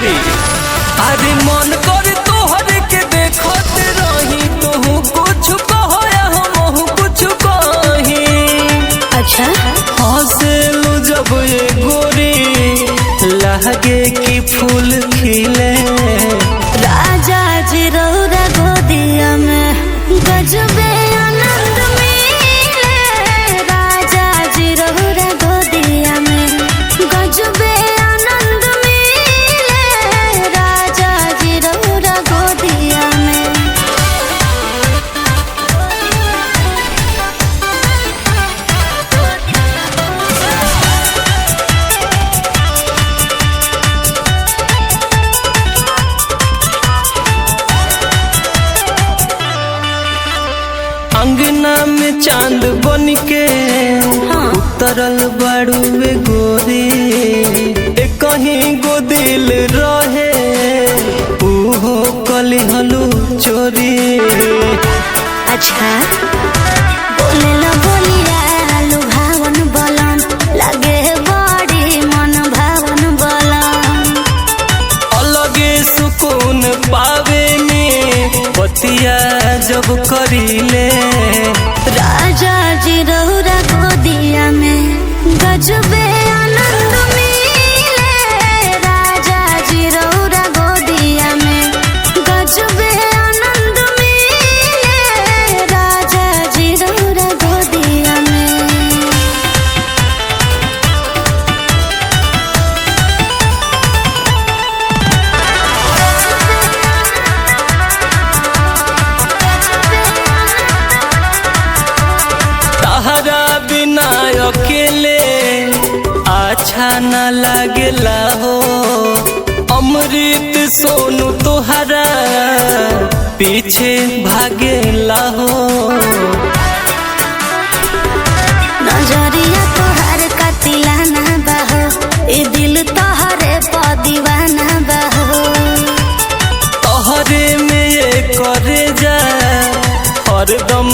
रे। अरे मन कर तोहर के देखत रही तोहू कुछ कहो या हमहू कुछ कही। अच्छा हंसेलू जब ये गोरी लहगे की फूल खिले। राजा जी रौरा गोदिया में गजबे आनंद मिले। राजा जी रौरा गोदिया में गजबे आनंद मिले। राजा जी रौरा गोदिया में। अंगना में चांद बन के उतरल बड़ुए गोरी। कहीं गो दिल रहे उहो कलिहलू चोरी। अच्छा बोलेला बोलिया लुभावन बलन लगे बड़ी मन भावन बलन। अलगे सुकून पावे में बतिया जब करीले। राजा जी रौरा गोदिया में गजबे आनंद मिले। राजा जी रौरा गोदिया में गजबे आनंद मिले। राजा जी रौरा गोदिया में। तहरा बिना अकेले अच्छा न लागेला हो। अमृत सोनू तोहरा पीछे भागेला हो। नजरिया तोहर कतिला ना बहो ए दिल तोहरे प दीवाना बहो। तोहरे में ये करे जा हरदम